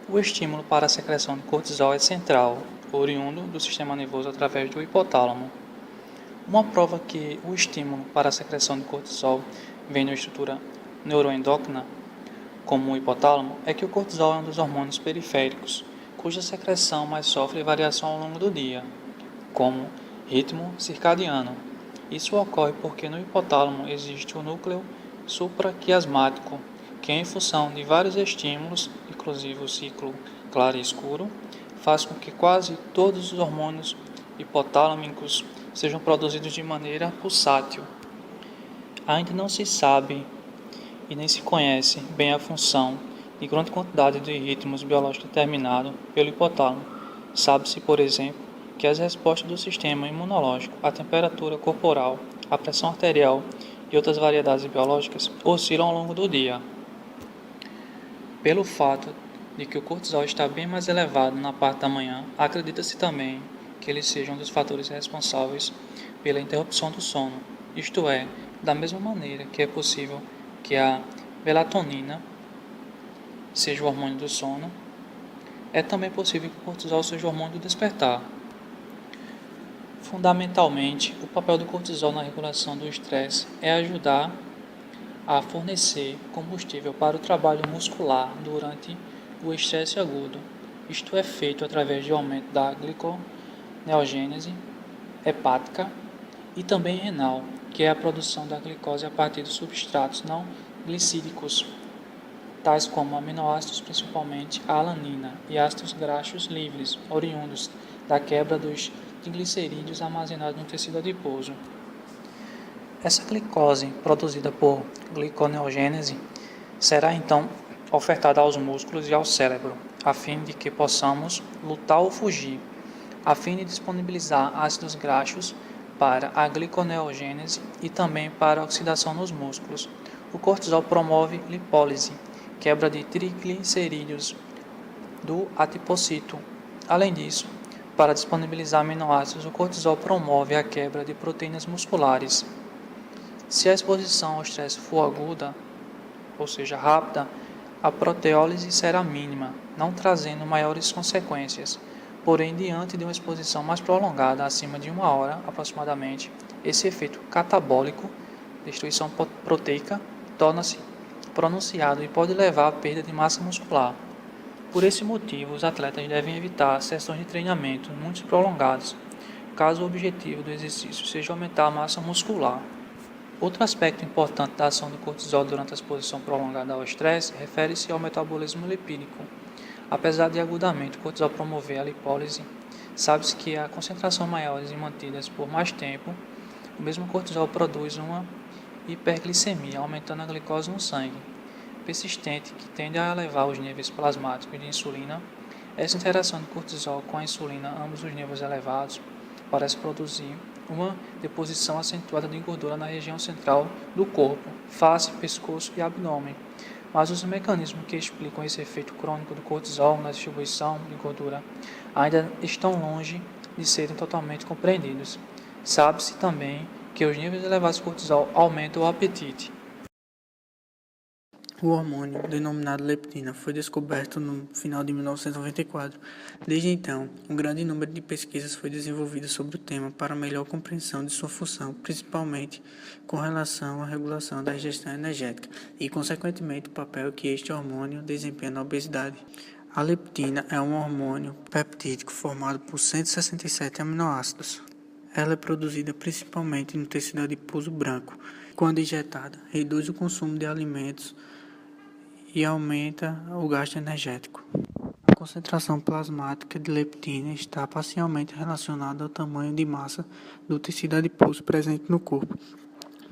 O estímulo para a secreção de cortisol é central, oriundo do sistema nervoso através do hipotálamo. Uma prova que o estímulo para a secreção de cortisol vem da estrutura neuroendócrina, como o hipotálamo, é que o cortisol é um dos hormônios periféricos, cuja secreção mais sofre variação ao longo do dia, como ritmo circadiano. Isso ocorre porque no hipotálamo existe o núcleo supraquiasmático, que em função de vários estímulos, inclusive o ciclo claro e escuro, faz com que quase todos os hormônios hipotálamicos sejam produzidos de maneira pulsátil. Ainda não se sabe e nem se conhece bem a função de grande quantidade de ritmos biológicos determinados pelo hipotálamo. Sabe-se, por exemplo, que as respostas do sistema imunológico, a temperatura corporal, a pressão arterial e outras variedades biológicas oscilam ao longo do dia. Pelo fato de que o cortisol está bem mais elevado na parte da manhã, acredita-se também que ele seja um dos fatores responsáveis pela interrupção do sono, isto é, da mesma maneira que é possível que a melatonina seja o hormônio do sono, é também possível que o cortisol seja o hormônio do despertar. Fundamentalmente, o papel do cortisol na regulação do estresse é ajudar a fornecer combustível para o trabalho muscular durante o estresse agudo. Isto é feito através de aumento da gliconeogênese hepática e também renal, que é a produção da glicose a partir de substratos não glicídicos, tais como aminoácidos, principalmente a alanina, e ácidos graxos livres, oriundos da quebra dos triglicerídeos armazenados no tecido adiposo. Essa glicose, produzida por gliconeogênese, será então ofertada aos músculos e ao cérebro, a fim de que possamos lutar ou fugir, a fim de disponibilizar ácidos graxos para a gliconeogênese e também para a oxidação nos músculos. O cortisol promove lipólise, quebra de triglicerídeos do adipocito. Além disso, para disponibilizar aminoácidos, o cortisol promove a quebra de proteínas musculares. Se a exposição ao estresse for aguda, ou seja, rápida, a proteólise será mínima, não trazendo maiores consequências. Porém, diante de uma exposição mais prolongada, acima de 1 hora aproximadamente, esse efeito catabólico, destruição proteica, torna-se pronunciado e pode levar à perda de massa muscular. Por esse motivo, os atletas devem evitar sessões de treinamento muito prolongadas, caso o objetivo do exercício seja aumentar a massa muscular. Outro aspecto importante da ação do cortisol durante a exposição prolongada ao estresse refere-se ao metabolismo lipídico. Apesar de agudamente o cortisol promover a lipólise, sabe-se que a concentração maiores e mantidas por mais tempo, o mesmo cortisol produz uma hiperglicemia, aumentando a glicose no sangue persistente, que tende a elevar os níveis plasmáticos de insulina. Essa interação do cortisol com a insulina, ambos os níveis elevados, parece produzir uma deposição acentuada de gordura na região central do corpo, face, pescoço e abdômen. Mas os mecanismos que explicam esse efeito crônico do cortisol na distribuição de gordura ainda estão longe de serem totalmente compreendidos. Sabe-se também que os níveis elevados de cortisol aumentam o apetite. O hormônio, denominado leptina, foi descoberto no final de 1994. Desde então, um grande número de pesquisas foi desenvolvido sobre o tema para melhor compreensão de sua função, principalmente com relação à regulação da ingestão energética e, consequentemente, o papel que este hormônio desempenha na obesidade. A leptina é um hormônio peptídico formado por 167 aminoácidos. Ela é produzida principalmente no tecido adiposo branco. Quando injetada, reduz o consumo de alimentos e aumenta o gasto energético. A concentração plasmática de leptina está parcialmente relacionada ao tamanho de massa do tecido adiposo presente no corpo,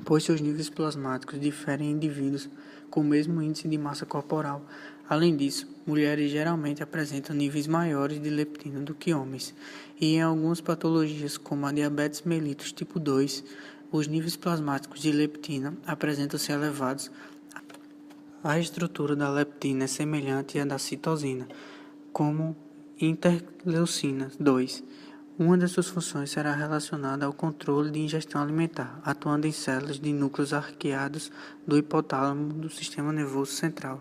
pois seus níveis plasmáticos diferem em indivíduos com o mesmo índice de massa corporal. Além disso, mulheres geralmente apresentam níveis maiores de leptina do que homens, e em algumas patologias, como a diabetes mellitus tipo 2, os níveis plasmáticos de leptina apresentam-se elevados. A estrutura da leptina é semelhante à da citosina, como interleucina 2. Uma das suas funções será relacionada ao controle de ingestão alimentar, atuando em células de núcleos arqueados do hipotálamo do sistema nervoso central.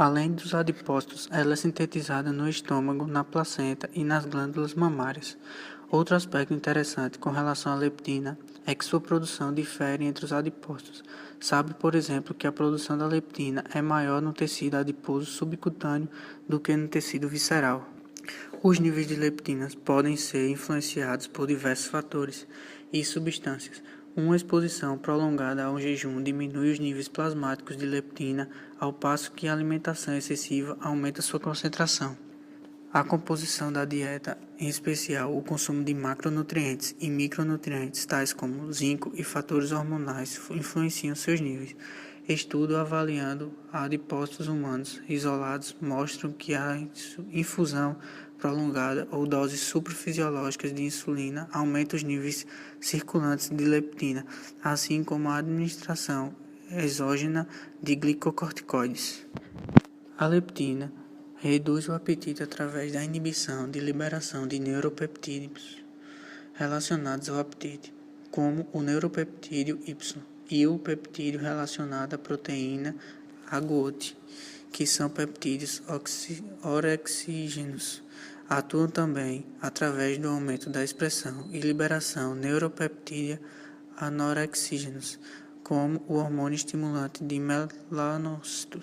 Além dos adipócitos, ela é sintetizada no estômago, na placenta e nas glândulas mamárias. Outro aspecto interessante com relação à leptina é que sua produção difere entre os adipócitos. Sabe, por exemplo, que a produção da leptina é maior no tecido adiposo subcutâneo do que no tecido visceral. Os níveis de leptinas podem ser influenciados por diversos fatores e substâncias. Uma exposição prolongada a um jejum diminui os níveis plasmáticos de leptina, ao passo que a alimentação excessiva aumenta sua concentração. A composição da dieta, em especial o consumo de macronutrientes e micronutrientes, tais como zinco e fatores hormonais, influenciam seus níveis. Estudos avaliando adipócitos humanos isolados mostram que a infusão prolongada ou doses suprafisiológicas de insulina aumenta os níveis circulantes de leptina, assim como a administração exógena de glicocorticoides. A leptina reduz o apetite através da inibição de liberação de neuropeptídeos relacionados ao apetite, como o neuropeptídeo Y e o peptídeo relacionado à proteína AGOT, que são peptídeos orexígenos. Atuam também através do aumento da expressão e liberação neuropeptídea anorexígenos, como o hormônio estimulante de melanócitos.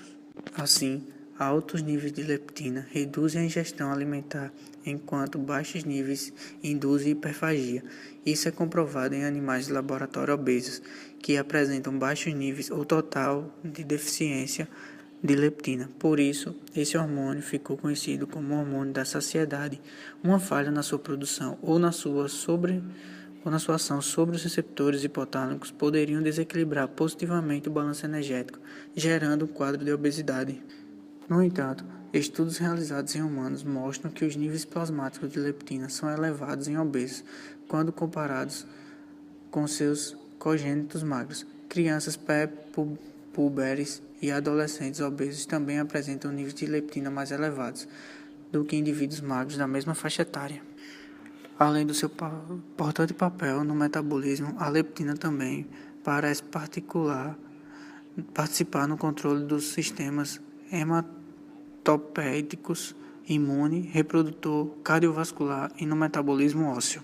Assim, altos níveis de leptina reduzem a ingestão alimentar, enquanto baixos níveis induzem hiperfagia. Isso é comprovado em animais de laboratório obesos, que apresentam baixos níveis ou total de deficiência de leptina. Por isso, esse hormônio ficou conhecido como hormônio da saciedade. Uma falha na sua produção ou na sua ação sobre os receptores hipotálامos poderiam desequilibrar positivamente o balanço energético, gerando um quadro de obesidade. No entanto, estudos realizados em humanos mostram que os níveis plasmáticos de leptina são elevados em obesos, quando comparados com seus congênitos magros. Crianças pré-puberes e adolescentes obesos também apresentam níveis de leptina mais elevados do que indivíduos magros da mesma faixa etária. Além do seu importante papel no metabolismo, a leptina também parece participar no controle dos sistemas hematopédicos, imune, reprodutor, cardiovascular e no metabolismo ósseo.